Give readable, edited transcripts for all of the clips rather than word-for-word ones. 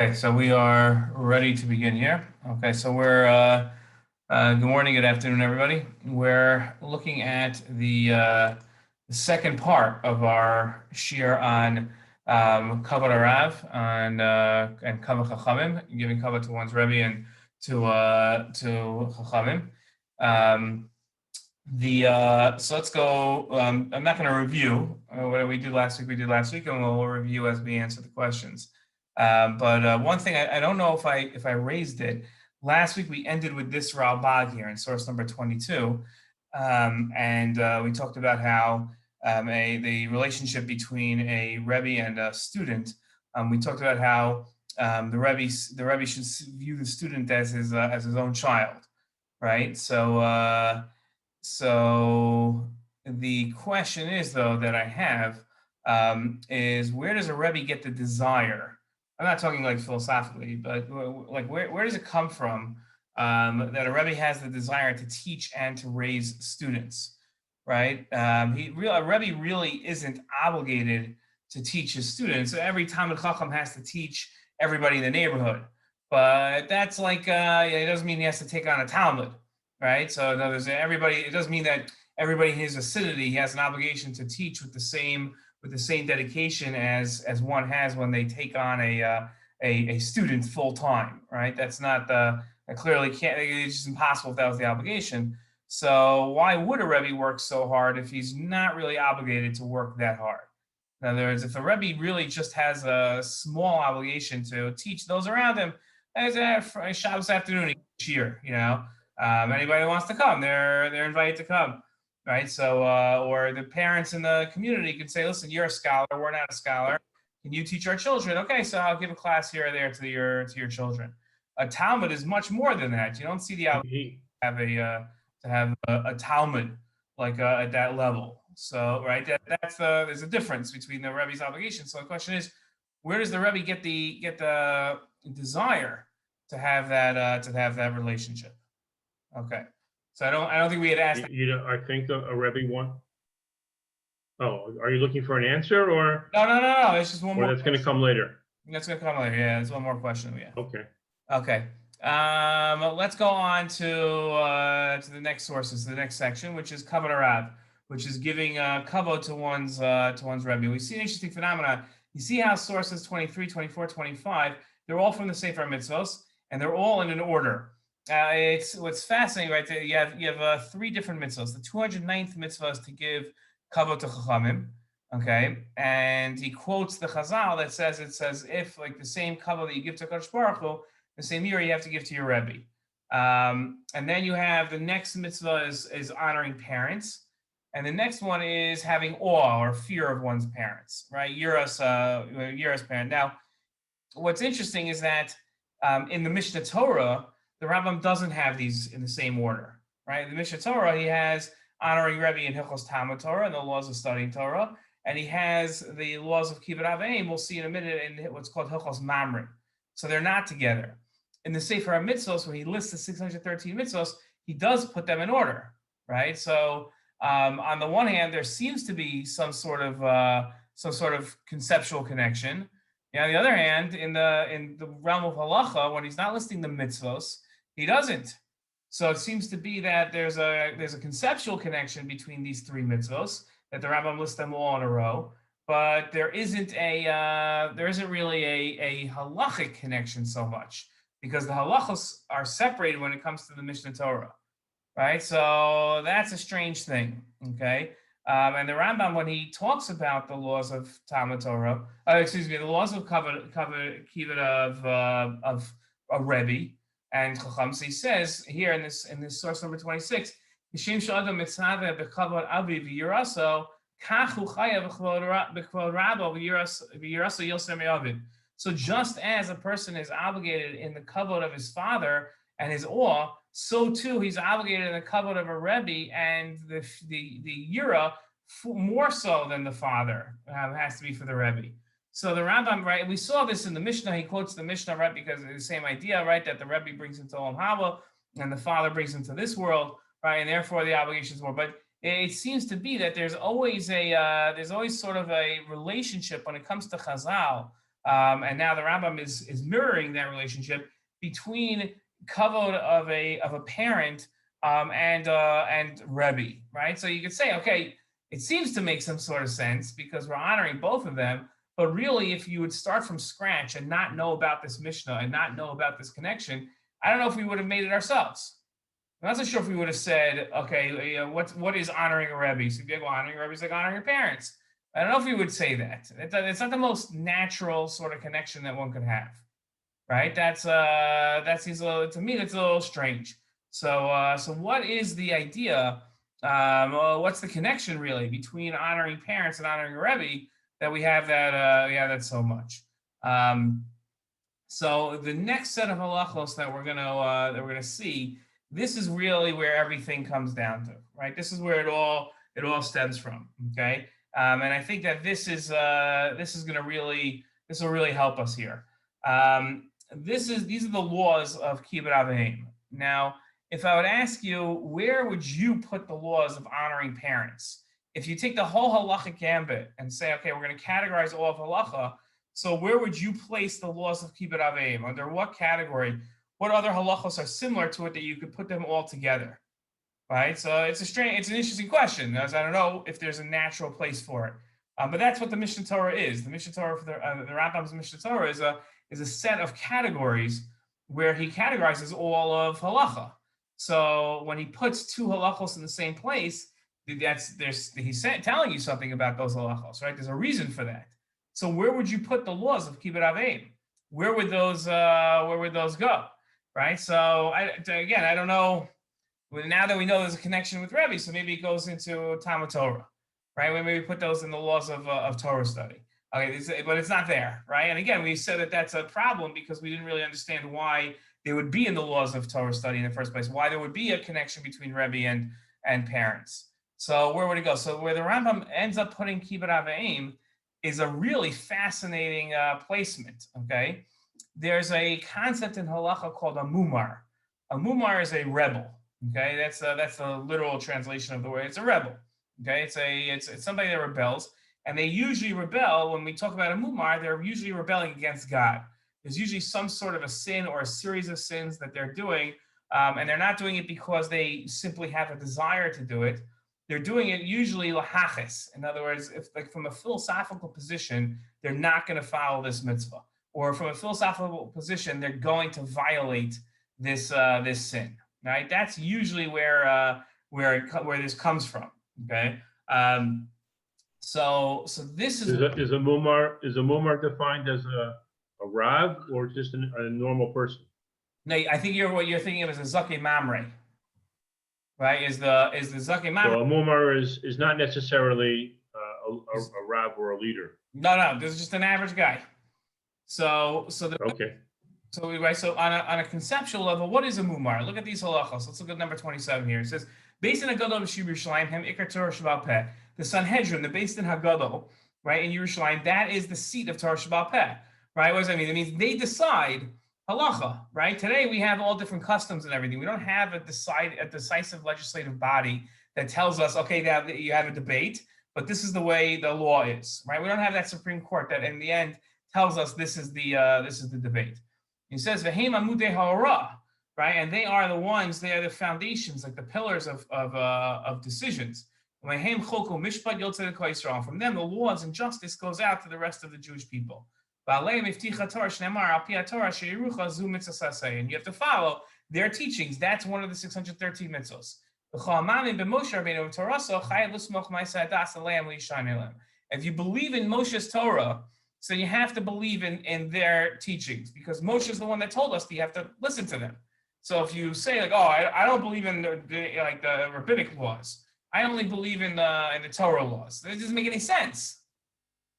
Okay, so we are ready to begin here. Okay, so we're good morning, good afternoon, everybody. We're looking at the second part of our shir on kavod arav on and kavod chachamim, giving kavod to one's Rebbe and to chachamim. So let's go. I'm not going to review what we did last week. We did last week, and we'll review as we answer the questions. But one thing I don't know if I raised it last week. We ended with this Ramban here in source number 22, and we talked about how the relationship between a Rebbe and a student. We talked about how the Rebbe should view the student as his own child, right? So the question is, though, that I have is, where does a Rebbe get the desire? I'm not talking like philosophically, but like where does it come from that a Rebbe has the desire to teach and to raise students, right? A Rebbe really isn't obligated to teach his students. Every Talmid Chacham has to teach everybody in the neighborhood, but that's like it doesn't mean he has to take on a Talmud, right? So in other words, it doesn't mean that everybody in his vicinity he has an obligation to teach with the same dedication as one has when they take on a student full time, right? That's not clearly can't. It's just impossible if that was the obligation. So why would a Rebbe work so hard if he's not really obligated to work that hard? In other words, if a Rebbe really just has a small obligation to teach those around him, as a Shabbos afternoon each year, anybody who wants to come, they're invited to come. Right. So, or the parents in the community can say, listen, you're a scholar, we're not a scholar. Can you teach our children? Okay, so I'll give a class here or there to your children. A Talmud is much more than that. You don't see the obligation to have a Talmud like at that level. So, right, there's a difference between the Rebbe's obligation. So the question is, where does the Rebbe get the desire to have that relationship? Okay. So I don't think we had asked. I think a Rebbe one. Oh, are you looking for an answer or? No. It's just one more. Or that's going to come later. That's going to come later. Yeah, there's one more question we have. Okay. Let's go on to the next sources, the next section, which is kavod arav, which is giving kavod to one's Rebbe. We see an interesting phenomenon. You see how sources 23, 24, 25, they're all from the Sefer Mitzvos, and they're all in an order. It's what's fascinating, right? You have three different mitzvahs. The 209th mitzvah is to give kavod to chachamim, okay? And he quotes the Chazal that says if like the same kavod that you give to Kadosh Baruch Hu, the same year you have to give to your Rebbe. And then you have the next mitzvah is honoring parents, and the next one is having awe or fear of one's parents, right? Yiras parent. Now, what's interesting is that in the Mishnah Torah, the Rambam doesn't have these in the same order, right? In the Mishnah Torah, he has honoring Rebbe in Hilchos Talmud Torah and the laws of studying Torah, and he has the laws of Kibbut Aveim. We'll see in a minute in what's called Hilchos Mamrin. So they're not together. In the Sefer HaMitzvos, when he lists the 613 mitzvos, he does put them in order, right? So on the one hand, there seems to be some sort of conceptual connection. On the other hand, in the realm of halacha, when he's not listing the mitzvos, he doesn't. So it seems to be that there's a conceptual connection between these three mitzvos, that the Rambam lists them all in a row, but there isn't really a halachic connection so much, because the halachos are separated when it comes to the Mishnah Torah, right? So that's a strange thing, okay? And the Rambam, when he talks about the laws of Talmud Torah, the laws of kavod of a Rebbe and chacham, so he says here in this source number 26, so just as a person is obligated in the kavod of his father and his awe, so too he's obligated in the kavod of a Rebbe and the yira, more so than the father has to be for the Rebbe. So the Rambam, right, we saw this in the Mishnah. He quotes the Mishnah, right, because it's the same idea, right, that the Rebbe brings him to Olam Haba and the father brings him to this world, right, and therefore the obligation is more. But it seems to be that there's always sort of a relationship when it comes to Chazal And now the Rambam is mirroring that relationship between kovod of a parent and Rebbe, right? So you could say, okay, it seems to make some sort of sense because we're honoring both of them. But really, if you would start from scratch and not know about this Mishnah and not know about this connection, I don't know if we would have made it ourselves. I'm not so sure if we would have said, okay, what is honoring a Rebbe? So if you go, honoring a Rebbe is like honoring your parents. I don't know if we would say that. It's not the most natural sort of connection that one could have, right? That seems to me that's a little strange. So what is the idea? What's the connection really between honoring parents and honoring a Rebbe that we have that so much? So the next set of halachos that we're gonna see, this is really where everything comes down to, right? This is where it all stems from. Okay, and I think that this will really help us here. These are the laws of kibbut avim. Now, if I would ask you, where would you put the laws of honoring parents? If you take the whole halachic gambit and say, okay, we're going to categorize all of halacha, so where would you place the laws of kibbut avim? Under what category? What other halachos are similar to it that you could put them all together? Right? So it's an interesting question, as I don't know if there's a natural place for it. But that's what the Mishnah Torah is. The Mishnah Torah for the Rambam's Mishnah Torah is a set of categories where he categorizes all of halacha. So when he puts two halachos in the same place, he's telling you something about those halachos, right? There's a reason for that. So where would you put the laws of kibbut avim? Where would those go, right? So again, I don't know. Now that we know there's a connection with Rebbe, so maybe it goes into Talmud Torah, right? We maybe put those in the laws of Torah study. Okay, but it's not there, right? And again, we said that that's a problem because we didn't really understand why they would be in the laws of Torah study in the first place, why there would be a connection between Rebbe and parents. So where would it go? So where the Rambam ends up putting kibbut avim is a really fascinating placement, okay? There's a concept in halacha called a mumar. A mumar is a rebel, okay? That's the literal translation of the word. It's a rebel, okay? It's somebody that rebels. And they usually rebel, when we talk about a mumar, they're usually rebelling against God. There's usually some sort of a sin or a series of sins that they're doing, and they're not doing it because they simply have a desire to do it. They're doing it usually lahaches. In other words, if like from a philosophical position, they're not going to follow this mitzvah. Or from a philosophical position, they're going to violate this sin. Right? That's usually where this comes from. Okay. So this is a mumar defined as a rav or just a normal person? No, I think what you're thinking of is a zakei mamre, right? Is the zakei mamre? So a mumar is not necessarily a rav or a leader. No, this is just an average guy. So okay. So on a conceptual level, what is a mumar? Look at these halachos. Let's look at number 27 here. It says, based in Hagadol b'Shib Yerushalayim, hem ikar Torah Sheba'al Peh. The Sanhedrin, the based in Hagadol, right, in Yerushalayim, that is the seat of Torah Sheba'al Peh, right? What does that mean? It means they decide halacha, right? Today we have all different customs and everything. We don't have a decisive legislative body that tells us, okay, now you have a debate, but this is the way the law is, right? We don't have that Supreme Court that in the end tells us this is the debate. It says V'heim amudei ha'orah, right? And they are the foundations, like the pillars of decisions. From them, the laws and justice goes out to the rest of the Jewish people. And you have to follow their teachings. That's one of the 613 mitzvos. If you believe in Moshe's Torah, so you have to believe in their teachings, because Moshe is the one that told us that you have to listen to them. So if you say like, oh, I don't believe in the rabbinic laws, I only believe in the Torah laws, that doesn't make any sense,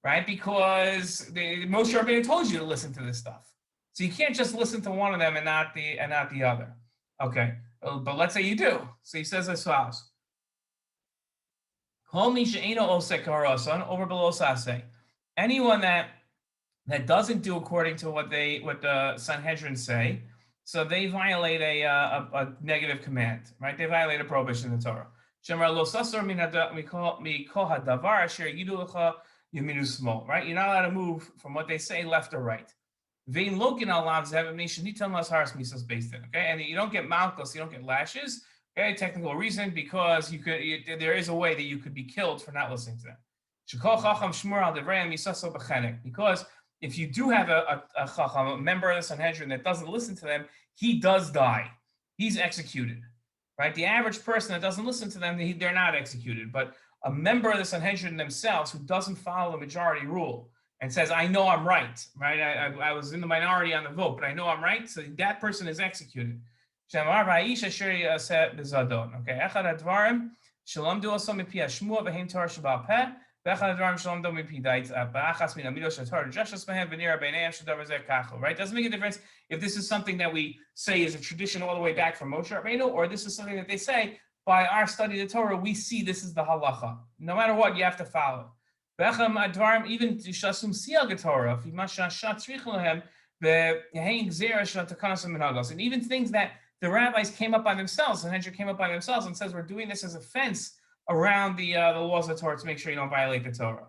right? Because Moshe Rabbeinu told you to listen to this stuff, so you can't just listen to one of them and not the other. Okay, but let's say you do. So he says as follows: anyone that doesn't do according to what the Sanhedrin say, so they violate a negative command, right? They violate a prohibition in the Torah. yaminu small, right? You're not allowed to move from what they say left or right. Vein lokin alav zev nation nitan las haras misas based in, okay? And you don't get malchus, you don't get lashes, okay? Technical reason, because there is a way that you could be killed for not listening to them. Shekol chacham shmur al devrei misaso b'chenek, because if you do have a chacham, a member of the Sanhedrin that doesn't listen to them, he does die. He's executed, right? The average person that doesn't listen to them, they're not executed. But a member of the Sanhedrin themselves who doesn't follow the majority rule and says, I know I'm right? I was in the minority on the vote, but I know I'm right. So that person is executed. Okay, right? Doesn't make a difference if this is something that we say is a tradition all the way back from Moshe Rabbeinu, or this is something that they say by our study of the Torah, we see this is the halacha. No matter what, you have to follow. Even Torah, and even things that the rabbis came up by themselves, and Sanhedrin came up by themselves and says we're doing this as a fence around the laws of the Torah to make sure you don't violate the Torah.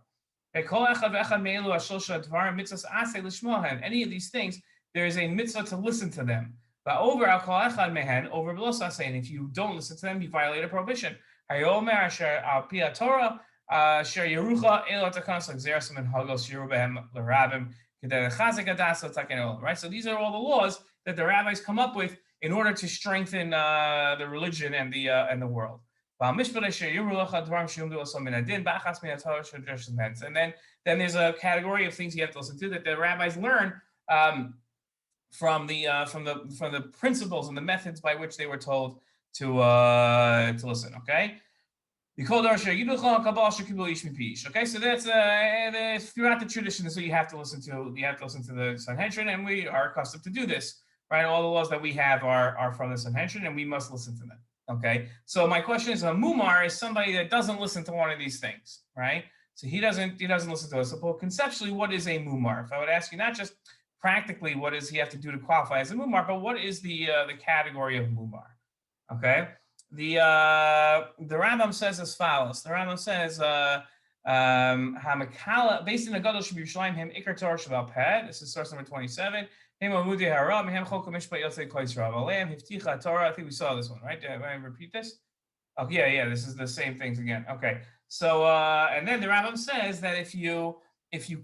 Any of these things, there is a mitzvah to listen to them. But over and if you don't listen to them, you violate a prohibition. Right? So these are all the laws that the rabbis come up with in order to strengthen the religion and the world. And then there's a category of things you have to listen to that the rabbis learn from the principles and the methods by which they were told to listen. Okay. Okay, so that's throughout the tradition. So you have to listen to the Sanhedrin, and we are accustomed to do this, right? All the laws that we have are from the Sanhedrin, and we must listen to them. Okay, so my question is, a Mumar is somebody that doesn't listen to one of these things, right? So he doesn't listen to us. So conceptually, what is a Mumar? If I would ask you, not just practically, what does he have to do to qualify as a Mumar, but what is the category of Mumar? Okay, the Rambam says as follows. The Rambam says, Hamakala, based in the Gadol Sheb Yerushalayim, him Ikar Torah Shabal Peh. This is source number 27. I think we saw this one, right? Did I repeat this? Oh, yeah. This is the same things again. Okay. So, and then the Rambam says that if you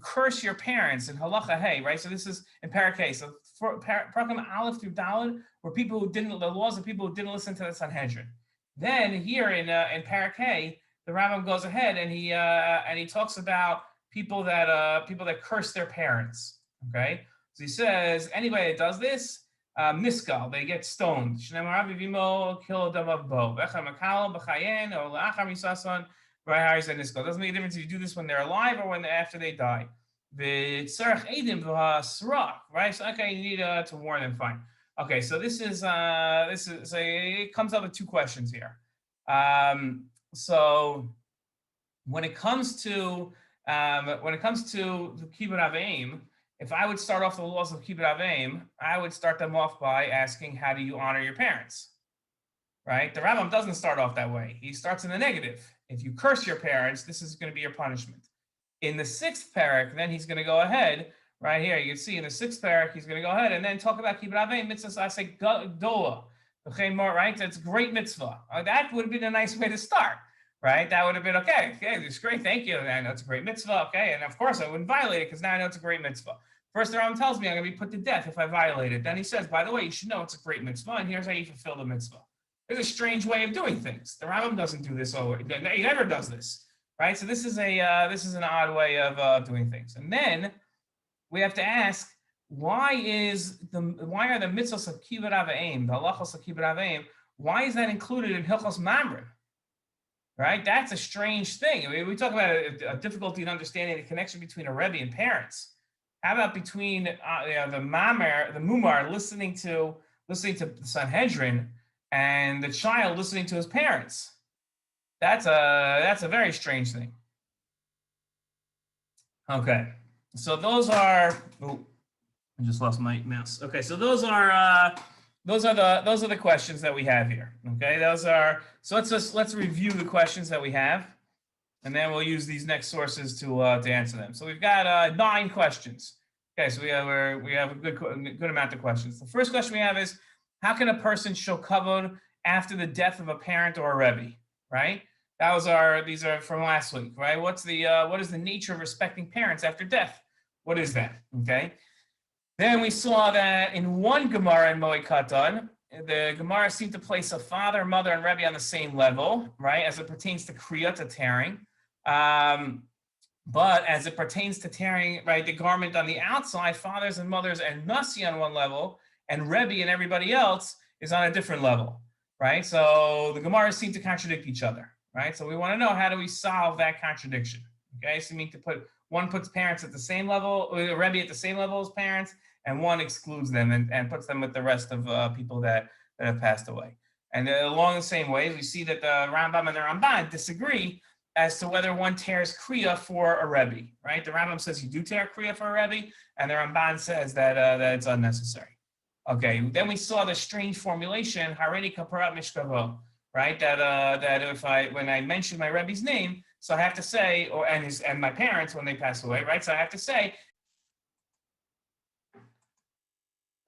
curse your parents in halacha hey, right? So this is in parak. So for parak aleph through daled were people who didn't, the laws of people who didn't listen to the Sanhedrin. Then here in parak hey, the Rambam goes ahead and he talks about people that curse their parents. Okay. So he says, anybody that does this, miskal, they get stoned. Doesn't make a difference if you do this when they're alive or after they die. Right? So okay, you need to warn them. Fine. Okay, so this is it comes up with two questions here. So when it comes to the kibbut aveim, if I would start off the laws of kibbut aveim, I would start them off by asking, how do you honor your parents? Right? The Rambam doesn't start off that way. He starts in the negative. If you curse your parents, this is going to be your punishment. In the sixth parak, then he's going to go ahead, right here, you can see in the sixth parak, he's going to go ahead and then talk about kibbut aveim, mitzvahs, I say, dola, right? That's a great mitzvah. That would have been a nice way to start. Right? That would have been okay. Okay, it's great. Thank you. I know it's a great mitzvah. Okay. And of course, I wouldn't violate it because now I know it's a great mitzvah. First, the Rambam tells me I'm going to be put to death if I violate it. Then he says, by the way, you should know it's a great mitzvah, and here's how you fulfill the mitzvah. There's a strange way of doing things. The Rambam doesn't do this always. He never does this. Right? So this is an odd way of doing things. And then we have to ask, why are the mitzvahs of kibbut aveim, the halachos of kibbut aveim, why is that included in Hilchos Mamre? Right? That's a strange thing. I mean, we talk about a difficulty in understanding the connection between a Rebbe and parents. How about between the Mumar listening to the Sanhedrin and the child listening to his parents? That's a very strange thing. Okay, so those are. Oh, I just lost my mouse. Okay, so those are the questions that we have here. Okay, so let's review the questions that we have. and then we'll use these next sources to answer them. So we've got 9 questions. Okay, so we have a good amount of questions. The first question we have is, how can a person show kavod after the death of a parent or a Rebbe? Right? These are from last week, right? What is the nature of respecting parents after death? What is that? Okay. Then we saw that in one Gemara in Moed Katan, the Gemara seemed to place a father, mother, and Rebbe on the same level, right? As it pertains to kriah, to tearing. But as it pertains to tearing, right, the garment on the outside, fathers and mothers and nassi on one level, and Rebbe and everybody else is on a different level, right? So the Gemara seem to contradict each other, right? So we want to know, how do we solve that contradiction? Okay, so we need to one puts parents at the same level, or Rebbe at the same level as parents, and one excludes them and puts them with the rest of people that have passed away. And along the same way, we see that the Rambam and the Ramban disagree as to whether one tears kriah for a Rebbe, right? The Rambam says you do tear kriah for a Rebbe, and the Ramban says that it's unnecessary. Okay, then we saw the strange formulation, Harini Kaparat Mishkavo, right? That when I mention my Rebbe's name, so I have to say, and my parents when they pass away, right? So I have to say,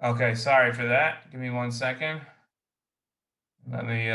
okay, sorry for that. Give me 1 second. Let me